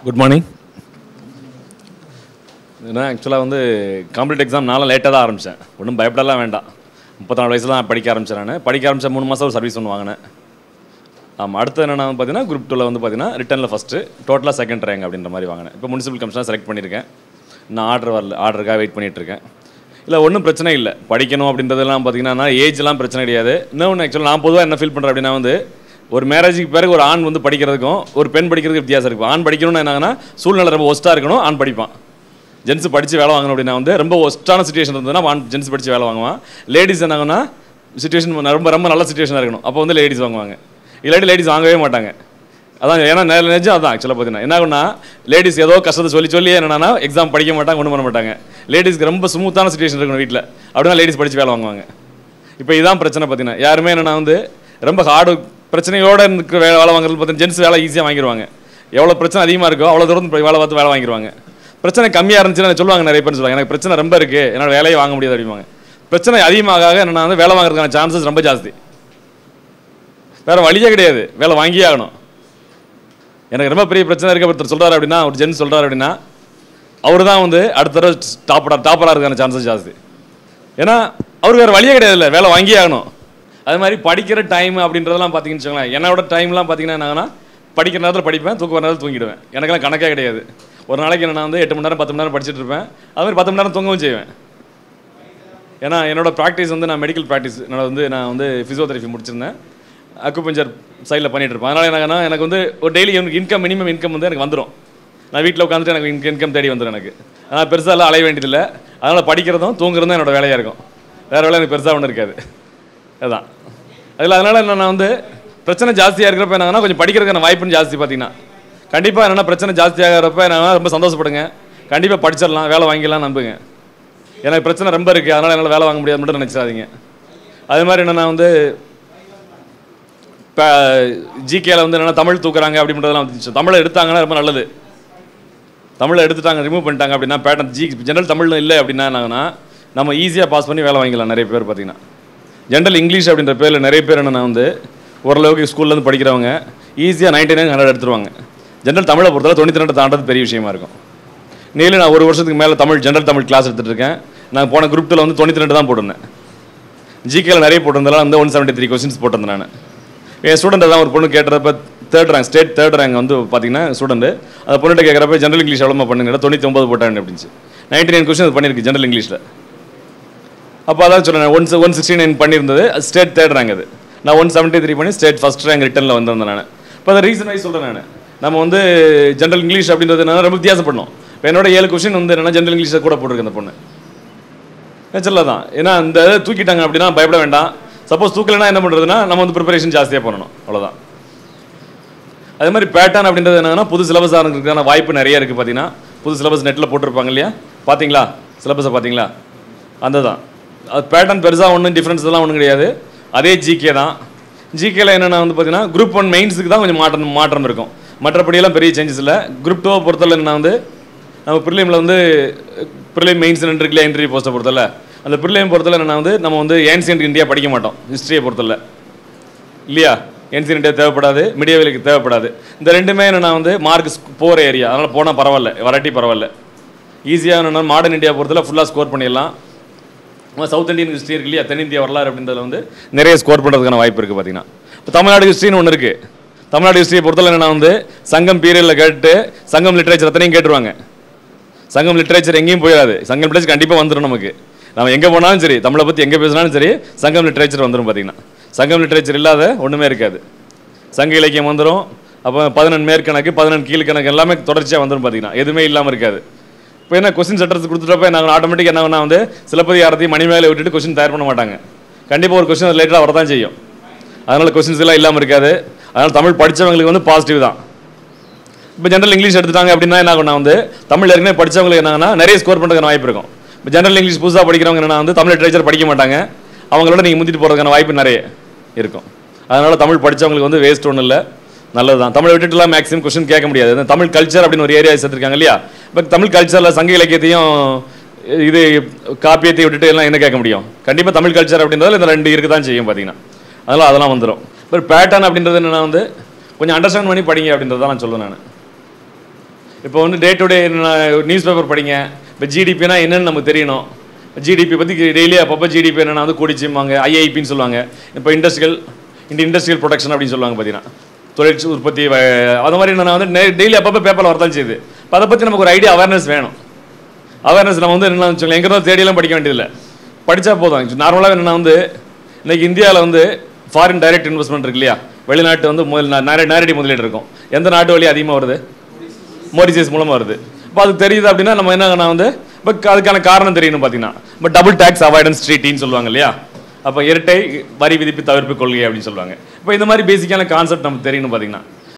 Good morning. ஏன்னா ஆக்சுவலாக வந்து காம்படிட்டிவ் எக்ஸாம் நானும் லேட்டாக தான் ஆரம்பித்தேன். ஒன்றும் பயப்படலாம் வேண்டாம். 34 வயசில் தான் படிக்க ஆரம்பித்தேன். நான் படிக்க ஆரம்பித்த 3 மாதம் ஒரு சர்வீஸ் ஒன்று வாங்கினேன். ஆமாம், அடுத்து என்னென்னா பார்த்தீங்கன்னா குரூப் 2ல் வந்து பார்த்தீங்கன்னா ரிட்டனில் ஃபஸ்ட்டு, டோட்டலாக செகண்ட் ரேங்க் அப்படின்ற மாதிரி வாங்கினேன். இப்போ முனிசிபல் கமிஷனாக செலக்ட் பண்ணியிருக்கேன். நான் ஆர்டருக்காக வெயிட் பண்ணிகிட்ருக்கேன். இல்லை ஒன்றும் பிரச்சனை இல்லை, படிக்கணும் அப்படின்றதெல்லாம் பார்த்தீங்கன்னா ஏஜ்லாம் பிரச்சனை கிடையாது. இன்னொன்று ஆக்சுவலாக நான் பொதுவாக என்ன ஃபீல் பண்ணுறேன் அப்படின்னா வந்து ஒரு மேரேஜுக்கு பிறகு ஒரு ஆண் வந்து படிக்கிறதுக்கும் ஒரு பெண் படிக்கிறதுக்கு வித்தியாசம் இருக்கும். ஆண் படிக்கணும்னு என்னங்கன்னா சூழ்நிலை ரொம்ப ஒஸ்ட்டாக இருக்கணும், ஆண் படிப்பான். ஜென்ஸ் படித்து வேலை வாங்கணும் அப்படின்னா வந்து ரொம்ப ஒஸ்ட்டான சுச்சுவேஷன் இருந்ததுன்னா ஆண் ஜென்ஸ் படித்து வேலை வாங்குவான். லேடிஸ் என்னாங்கன்னா சுச்சுவேஷன் ரொம்ப ரொம்ப நல்ல சுச்சுவேஷனாக இருக்கணும், அப்போ வந்து லேடிஸ் வாங்குவாங்க. இல்லாட்டி லேடிஸ் வாங்கவே மாட்டாங்க. அதான் ஏன்னா நிஜம் அதான் ஆக்சுவலாக பார்த்தீங்கன்னா என்ன ஆகுனா லேடிஸ் ஏதோ கஷ்டத்தை சொல்லி என்னன்னா எக்ஸாம் படிக்க மாட்டாங்க, ஒன்றும் பண்ண மாட்டாங்க. லேடிஸ்க்கு ரொம்ப ஸ்மூத்தான சுச்சுவேஷன் இருக்கணும் வீட்டில், அப்படின்னா லேடிஸ் படித்து வேலை வாங்குவாங்க. இப்போ இதான் பிரச்சனை பார்த்தீங்கன்னா யாருமே என்னென்னா வந்து ரொம்ப ஹார்டு பிரச்சனையோடு இருக்கிற வேலை வாங்குறது பார்த்தீங்கன்னா ஜென்ஸ் வேலை ஈஸியாக வாங்கிடுவாங்க. எவ்வளோ பிரச்சனை அதிகமாக இருக்கோ அவ்வளோ தூரம் வேலை பார்த்து வேலை வாங்கிடுவாங்க. பிரச்சனை கம்மியாக இருந்துச்சுன்னு சொல்லுவாங்க, நிறைய பேர் சொல்லுவாங்க எனக்கு பிரச்சனை ரொம்ப இருக்குது, என்னால் வேலையை வாங்க முடியாது அப்படிவாங்க. பிரச்சனை அதிகமாக என்னென்னா வந்து வேலை வாங்குறதுக்கான சான்சஸ் ரொம்ப ஜாஸ்தி. வேறு வழியே கிடையாது, வேலை வாங்கியே ஆகணும். எனக்கு ரொம்ப பெரிய பிரச்சனை இருக்குது ஒருத்தர் சொல்கிறார் அப்படின்னா, ஒரு ஜென்ஸ் சொல்கிறார் அப்படின்னா அவர் தான் வந்து அடுத்த தடவை டாப்பராக இருக்கான சான்சஸ் ஜாஸ்தி. ஏன்னா அவருக்கு வேறு வழியே கிடையாது, இல்லை வேலை வாங்கியே ஆகணும். அது மாதிரி படிக்கிற டைம் அப்படின்றதெல்லாம் பார்த்தீங்கன்னு வச்சுக்கோங்களேன். என்னோட டைம்லாம் பார்த்தீங்கன்னா என்னன்னா படிக்கிற நேரத்தில் படிப்பேன், தூக்க வர நேரத்தில் தூங்கிடுவேன். எனக்கெல்லாம் கணக்கே கிடையாது. ஒரு நாளைக்கு நான் வந்து 8 மணி நேரம் 10 மணி நேரம் படிச்சுட்டு இருப்பேன். அது மாதிரி 10 மணி நேரம் தூங்கவும் செய்வேன். ஏன்னா என்னோடய ப்ராக்டிஸ் வந்து நான் மெடிக்கல் ப்ராக்டிஸ், நான் வந்து ஃபிசியோதெரபி முடிச்சிருந்தேன், அக்குபஞ்சர் சைடில் பண்ணிகிட்டு இருப்பேன். அதனால் என்னன்னா எனக்கு வந்து ஒரு டெய்லி இன்கம் மினிமம் இன்கம் வந்து எனக்கு வந்துடும். நான் வீட்டில் உட்காந்துட்டு எனக்கு இன்கம் தேடி வந்துடும் எனக்கு. அதனால் பெருசாக எல்லாம் அலைய வேண்டியதில்லை. அதனால் படிக்கிறதும் தூங்குறதும் என்னோடய வேலையாக இருக்கும். வேறு வேலை எனக்கு பெருசாக ஒன்றும் இருக்காது. அதுதான் அதனால் என்ன வந்து பிரச்சனை ஜாஸ்தியாக இருக்கிறப்ப என்னன்னா கொஞ்சம் படிக்கிறதுக்கான வாய்ப்புன்னு ஜாஸ்தி. பார்த்தீங்கன்னா கண்டிப்பாக என்னென்னா பிரச்சனை ஜாஸ்தியாகிறப்ப என்னன்னா ரொம்ப சந்தோஷப்படுங்க, கண்டிப்பாக படிச்சிடலாம், வேலை வாங்கிடலாம் நம்புங்க. எனக்கு பிரச்சனை ரொம்ப இருக்குது, அதனால் என்னால் வேலை வாங்க முடியாது மட்டும் நினச்சிடாதீங்க. அது மாதிரி என்னென்னா வந்து இப்போ ஜிகேல வந்து என்னென்னா தமிழ் தூக்குறாங்க அப்படின்றதெல்லாம் வந்துச்சு. தமிழை எடுத்தாங்கன்னா ரொம்ப நல்லது. தமிழை எடுத்துட்டாங்க, ரிமூவ் பண்ணிட்டாங்க அப்படின்னா பேட்டர்ன் ஜென்ரல் தமிழ் இல்லை அப்படின்னா என்னன்னா நம்ம ஈஸியாக பாஸ் பண்ணி வேலை வாங்கிக்கலாம். நிறைய பேர் பார்த்தீங்கன்னா ஜென்ரல் இங்கிலீஷ் அப்படின்ற பேரில் நிறைய பேர் என்னென்னா வந்து ஓரளவுக்கு ஸ்கூல்லேருந்து படிக்கிறவங்க ஈஸியாக 99 100 எடுத்துருவாங்க. ஜென்ரல் தமிழை பொறுத்தவரை 92 தாண்டது பெரிய விஷயமா இருக்கும். நீங்களும் நான் ஒரு வருஷத்துக்கு மேலே ஜென்ரல் தமிழ் கிளாஸ் எடுத்துகிட்டு இருக்கேன். நான் போன குரூப் 2ல் வந்து 92 தான் போட்டிருந்தேன். ஜிகேல நிறைய போட்டிருந்தாலும் வந்து 173 கொஸ்டின்ஸ் போட்டிருந்தேன் நான். என் ஸ்டூடெண்ட் தான் ஒரு பொண்ணு கேட்டப்போ 3rd rank, state 3rd rank வந்து பார்த்தீங்கன்னா ஸ்டூடெண்ட் அந்த பொண்ணுகிட்ட கேட்குறப்ப ஜென்ரல் இங்கிலீஷ் எவ்வளோ பண்ணுங்க 99 போட்டாங்க அப்படின்ச்சு. 99 கொஸ்டின் பண்ணியிருக்கு ஜென்ரல் இங்கிலீஷில். அப்போ அதான் சொன்னேன் 169 பண்ணியிருந்தது, ஸ்டேட் 3rd ரேங்க். அது நான் 173 பண்ணி ஸ்டேட் 1st ரேங்க் ரிட்டனில் வந்திருந்தேன் நான். இப்போ அதை ரீசன் வைஸ் சொல்கிறேன் நான். நம்ம வந்து ஜென்ரல் இங்கிலீஷ் அப்படின்றது என்னன்னா ரொம்ப வித்தியாசப்படணும். இப்போ என்னோட 7 கொஸ்டின் வந்து என்னென்னா ஜென்ரல் இங்கிலீஷை கூட போட்டிருக்கு அந்த பொண்ணு. நேச்சரில் தான். ஏன்னா இந்த தூக்கிட்டாங்க அப்படின்னா பயப்பட வேண்டாம். சப்போஸ் தூக்கலைன்னா என்ன பண்ணுறதுன்னா நம்ம வந்து ப்ரிப்பரேஷன் ஜாஸ்தியாக பண்ணணும், அவ்வளோதான். அதே மாதிரி பேட்டர்ன் அப்படின்றது என்னன்னா புது சிலபஸாக இருக்கிறதுக்கான வாய்ப்பு நிறைய இருக்குது. பார்த்தீங்கன்னா புது சிலபஸ் நெட்டில் போட்டிருப்பாங்க இல்லையா, பார்த்தீங்களா சிலபஸை பார்த்தீங்களா? அந்த தான் அது பேட்டர்ன் பெருசாக ஒன்றும் டிஃப்ரென்ஸ் எல்லாம் ஒன்றும் கிடையாது. அதே ஜிகே தான். ஜிகேல என்னென்னா வந்து பார்த்தீங்கன்னா குரூப் 1 மெயின்ஸுக்கு தான் கொஞ்சம் மாற்றம் இருக்கும். மற்றபடியெல்லாம் பெரிய சேஞ்சஸ் இல்லை. குரூப் 2 பொறுத்தவரை என்ன வந்து நம்ம ப்ரிலிமில் வந்து ப்ரிலிம் மெயின்ஸ் இருக்குல்லையா, இன்டர்வியூ போஸ்ட்டை பொறுத்தவரை அந்த ப்ரிலிம் பொறுத்தவரை என்ன வந்து நம்ம வந்து ஏன்சியன்ட் இந்தியா படிக்க மாட்டோம், ஹிஸ்ட்ரியை பொறுத்தவரை இல்லையா. ஏன்சியன்ட் இந்தியா தேவைப்படாது, மிடியவலுக்கு தேவைப்படாது. இந்த ரெண்டுமே என்னென்னா வந்து மார்க் போகிற ஏரியா, அதனால் போனால் பரவாயில்ல, வராட்டி பரவாயில்ல. ஈஸியாக என்னென்னா மாடர்ன் இந்தியா பொறுத்தவரை ஃபுல்லாக ஸ்கோர் பண்ணிடலாம். சவுத் இந்தியன் ஹிஸ்ட்ரி இருக்கு இல்லையா, தென்னிந்திய வரலாறு அப்படின்றதுல வந்து நிறைய ஸ்கோர் பண்ணுறதுக்கான வாய்ப்பு இருக்குது. பார்த்தீங்கன்னா இப்போ தமிழ்நாடு ஹிஸ்ட்ரின்னு ஒன்று இருக்குது. தமிழ்நாடு ஹிஸ்ட்ரியை பொறுத்தவரை என்னென்னா வந்து சங்கம் பீரியடில் கேட்டு சங்கம் லிட்ரேச்சர் அத்தனையும் கேட்டுருவாங்க. சங்கம் லிட்ரேச்சர் எங்கேயும் போயிடாது. சங்கம் லிட்ரேச்சர் கண்டிப்பாக வந்துடும். நமக்கு நம்ம எங்கே போனாலும் சரி, தமிழை பற்றி எங்கே பேசினாலும் சரி, சங்கம் லிட்ரேச்சர் வந்துடும். பார்த்தீங்கன்னா சங்கம் லிட்ரேச்சர் இல்லாத ஒன்றுமே இருக்காது. சங்க இலக்கியம் வந்துடும். அப்போ 11 மேற்கணக்கு 11 கீழ்கணக்கு எல்லாமே தொடர்ச்சியாக வந்துடும். பார்த்தீங்கன்னா எதுவுமே இல்லாமல் இருக்காது. இப்போ என்ன கொஸ்டின் செட்டர்ஸ் கொடுத்துட்டப்ப நாங்கள் ஆட்டோமேட்டிக் என்ன வந்து சிலப்பதிகாரத்தையும் மணிமேகலை விட்டுட்டு கொஸ்டின் தயார் பண்ண மாட்டாங்க. கண்டிப்பாக ஒரு கொஸ்டின் ரிலேட்டடாக வரதான் செய்யும். அதனால் கொஸ்டின்ஸ் எல்லாம் இல்லாமல் இருக்காது. அதனால் தமிழ் படித்தவங்களுக்கு வந்து பாசிட்டிவ் தான். இப்போ ஜென்ரல் இங்கிலீஷ் எடுத்துட்டாங்க அப்படின்னா என்ன ஆகும்னா வந்து தமிழ் ஏற்கனவே படித்தவங்களுக்கு என்னன்னா நிறைய ஸ்கோர் பண்ணுறதுக்கான வாய்ப்பு இருக்கும். இப்போ ஜென்ரல் இங்கிலீஷ் புதுசாக படிக்கிறவங்க என்னன்னா வந்து தமிழ் லிட்ரேச்சர் படிக்க மாட்டாங்க. அவங்களோட நீங்கள் முந்திட்டு போகிறதுக்கான வாய்ப்பு நிறைய இருக்கும். அதனால் தமிழ் படித்தவங்களுக்கு வந்து வேஸ்ட் ஒன்றும் இல்லை, நல்லது தான். தமிழை விட்டுட்டுலாம் மேக்ஸிமம் கொஸ்டின் கேட்க முடியாது. தமிழ் கல்ச்சர் அப்படின்னு ஒரு ஏரியா சேர்த்துருக்காங்க இல்லையா. இப்போ தமிழ் கல்ச்சரில் சங்க இலக்கியத்தையும் இது காப்பியத்தையும் விட்டுட்டு எல்லாம் என்ன கேட்க முடியும்? கண்டிப்பாக தமிழ் கல்ச்சர் அப்படின்றதுல இந்த 2 இருக்க தான் செய்யும். பார்த்தீங்கன்னா அதெல்லாம் வந்துடும். இப்போ பேட்டர்ன் அப்படின்றது என்னென்னா வந்து கொஞ்சம் அண்டர்ஸ்டாண்ட் பண்ணி படிங்க அப்படின்றத நான் சொல்லுவேன் நான். இப்போ வந்து day to day news paper படிங்க. இப்போ ஜிடிபினா என்னன்னு நமக்கு தெரியணும். ஜிடிபி பற்றி டெய்லி அப்பப்போ ஜிடிபி என்னென்னா வந்து கூடிச்சும்பாங்க, ஐஐபின்னு சொல்லுவாங்க. இப்போ இண்டஸ்ட்ரியல் ப்ரொடக்ஷன் அப்படின்னு சொல்லுவாங்க. பார்த்தீங்கன்னா தொழிற்சி உற்பத்தி அது மாதிரி என்னென்னா வந்து டெய்லி அப்பப்போ பேப்பரில் வரதான் செய்யுது. இப்போ அதை பற்றி நமக்கு ஒரு ஐடியா அவேர்னஸ் வேணும். அவேர்னஸ் நம்ம வந்து என்ன வச்சுக்கோங்க, எங்கே தான் தேடியெல்லாம் படிக்க வேண்டியதில்லை, படித்தா போதும். நார்மலாக என்னென்னா வந்து இன்றைக்கி இந்தியாவில் வந்து ஃபாரின் டைரக்ட் இன்வெஸ்ட்மெண்ட் இருக்கு இல்லையா, வெளிநாட்டு வந்து நேரடி முதலீடு இருக்கும். எந்த நாட்டு வழி அதிகமாக வருது? மொரிஷியஸ் மூலமாக வருது. இப்போ அது தெரியுது அப்படின்னா நம்ம என்ன வந்து இப்போ அதுக்கான காரணம் தெரியணும். பார்த்தீங்கன்னா இப்போ டபுள் டேக்ஸ் அவாய்டன்ஸ் ட்ரீட்டின்னு சொல்லுவாங்க இல்லையா, அப்போ இரட்டை வரி விதிப்பு தவிர்ப்பு கொள்கை அப்படின்னு சொல்லுவாங்க. இப்போ இந்த மாதிரி பேசிக்கான கான்செப்ட் நமக்கு தெரியணும். பார்த்தீங்கன்னா